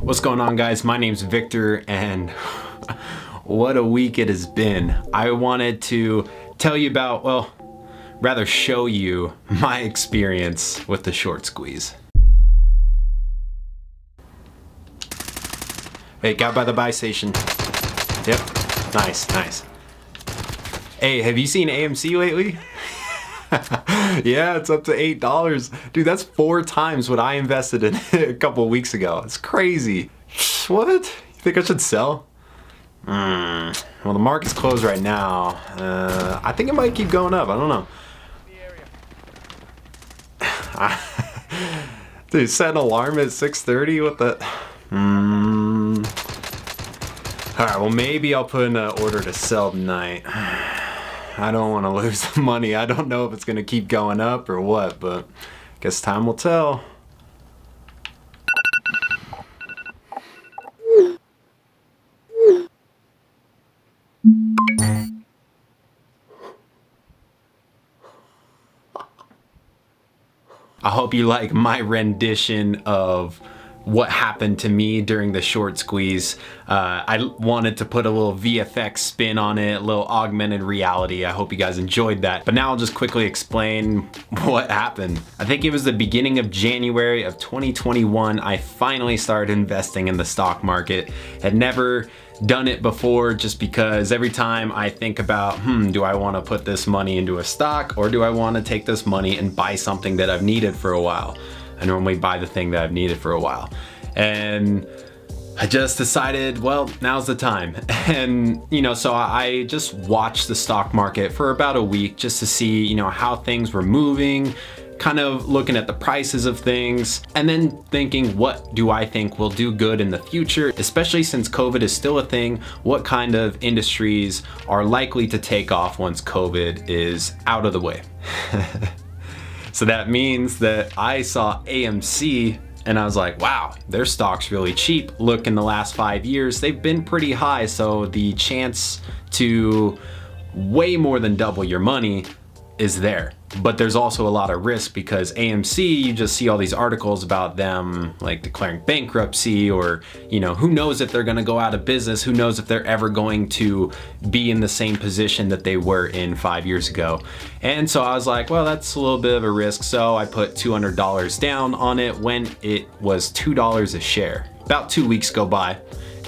What's going on, guys? My name's Victor, and what a week it has been. I wanted to tell you about, well, rather show you my experience with the short squeeze. Hey, got by the buy station. Yep, nice. Hey, have you seen AMC lately? Yeah, it's up to $8. Dude, that's 4 times what I invested in a couple weeks ago. It's crazy. What? You think I should sell? Well, the market's closed right now. I think it might keep going up. I don't know. Dude, set an alarm at 6:30? What the? Alright, well, maybe I'll put in an order to sell tonight. I don't want to lose the money. I don't know if it's going to keep going up or what, but I guess time will tell. I hope you like my rendition of what happened to me during the short squeeze. I wanted to put a little VFX spin on it, a little augmented reality. I hope you guys enjoyed that. But now I'll just quickly explain what happened. I think it was the beginning of January of 2021. I finally started investing in the stock market. Had never done it before, just because every time I think about, do I want to put this money into a stock, or do I want to take this money and buy something that I've needed for a while? I normally buy the thing that I've needed for a while. And I just decided, well, now's the time. And, so I just watched the stock market for about a week just to see, how things were moving, kind of looking at the prices of things, and then thinking, what do I think will do good in the future, especially since COVID is still a thing. What kind of industries are likely to take off once COVID is out of the way? So that means that I saw AMC and I was like, wow, their stock's really cheap. Look, in the last 5 years, they've been pretty high. So the chance to way more than double your money is there. But there's also a lot of risk, because AMC, you just see all these articles about them like declaring bankruptcy, or, who knows if they're going to go out of business? Who knows if they're ever going to be in the same position that they were in 5 years ago? And so I was like, well, that's a little bit of a risk. So I put $200 down on it when it was $2 a share. About 2 weeks go by,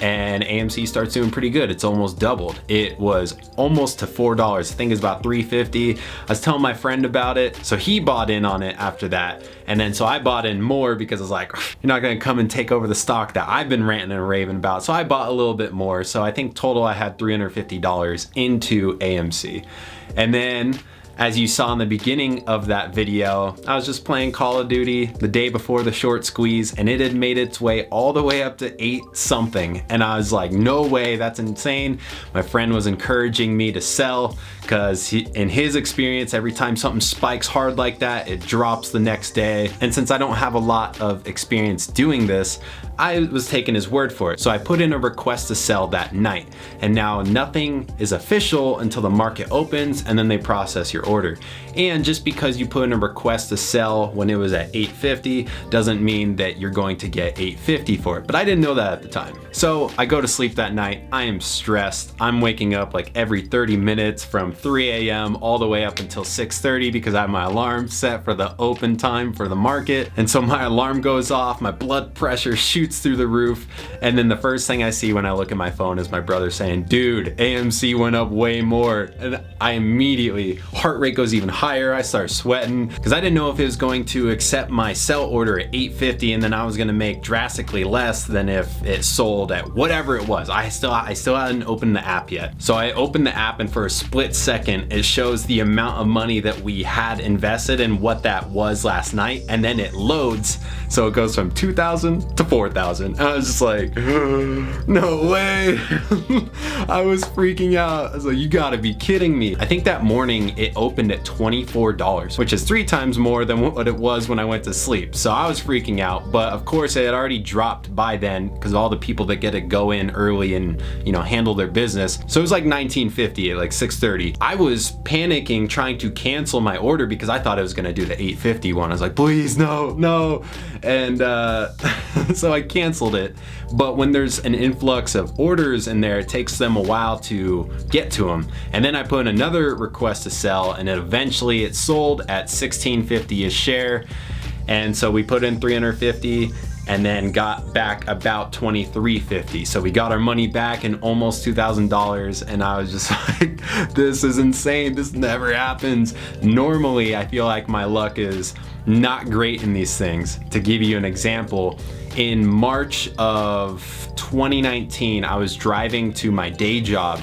and AMC starts doing pretty good. It's almost doubled. It was almost to $4. I think it's about $3.50. I was telling my friend about it, so he bought in on it after that. And then so I bought in more, because I was like, you're not gonna come and take over the stock that I've been ranting and raving about. So I bought a little bit more. So I think total I had $350 into AMC. And then, as you saw in the beginning of that video, I was just playing Call of Duty the day before the short squeeze, and it had made its way all the way up to 8 something. And I was like, no way, that's insane. My friend was encouraging me to sell, because in his experience, every time something spikes hard like that, it drops the next day. And since I don't have a lot of experience doing this, I was taking his word for it. So I put in a request to sell that night. And now nothing is official until the market opens, and then they process your order. And just because you put in a request to sell when it was at $8.50 doesn't mean that you're going to get $8.50 for it. But I didn't know that at the time. So I go to sleep that night. I am stressed. I'm waking up like every 30 minutes from 3 a.m. all the way up until 6:30, because I have my alarm set for the open time for the market. And so my alarm goes off, my blood pressure shoots through the roof. And then the first thing I see when I look at my phone is my brother saying, dude, AMC went up way more. And I immediately, heart rate goes even higher. I start sweating, because I didn't know if it was going to accept my sell order at $8.50, and then I was going to make drastically less than if it sold at whatever it was. I still hadn't opened the app yet. So I opened the app, and for a split second, it shows the amount of money that we had invested and what that was last night. And then it loads. So it goes from 2,000 to 4,000. And I was just like, no way. I was freaking out. I was like, you gotta be kidding me. I think that morning it opened at $24, which is 3 times more than what it was when I went to sleep. So I was freaking out, but of course it had already dropped by then, because all the people that get to go in early and handle their business. So it was like $19.50 at like 6:30. I was panicking, trying to cancel my order, because I thought it was gonna do the $8.50 one. I was like, please, no. And so I canceled it. But when there's an influx of orders in there, it takes them a while to get to them. And then I put in another request to sell, and then eventually it sold at $16.50 a share. And so we put in $350 and then got back about $23.50. So we got our money back in almost $2,000, and I was just like, this is insane. This never happens. Normally, I feel like my luck is not great in these things. To give you an example, in March of 2019, I was driving to my day job,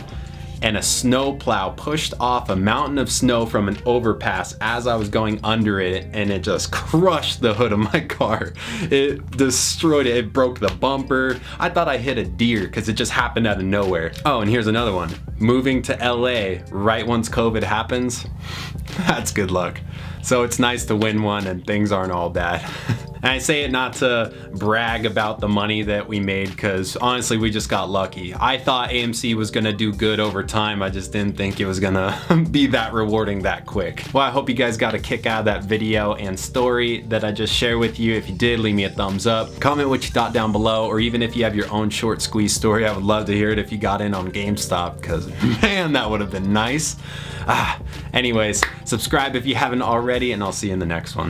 and a snowplow pushed off a mountain of snow from an overpass as I was going under it, and it just crushed the hood of my car. It destroyed it. It broke the bumper. I thought I hit a deer because it just happened out of nowhere. Oh, and here's another one. Moving to LA right once COVID happens, that's good luck. So it's nice to win one and things aren't all bad. And I say it not to brag about the money that we made, because honestly, we just got lucky. I thought AMC was gonna do good over time. I just didn't think it was gonna be that rewarding that quick. Well, I hope you guys got a kick out of that video and story that I just shared with you. If you did, leave me a thumbs up. Comment what you thought down below, or even if you have your own short squeeze story, I would love to hear it if you got in on GameStop, because man, that would have been nice. Anyways, subscribe if you haven't already, and I'll see you in the next one.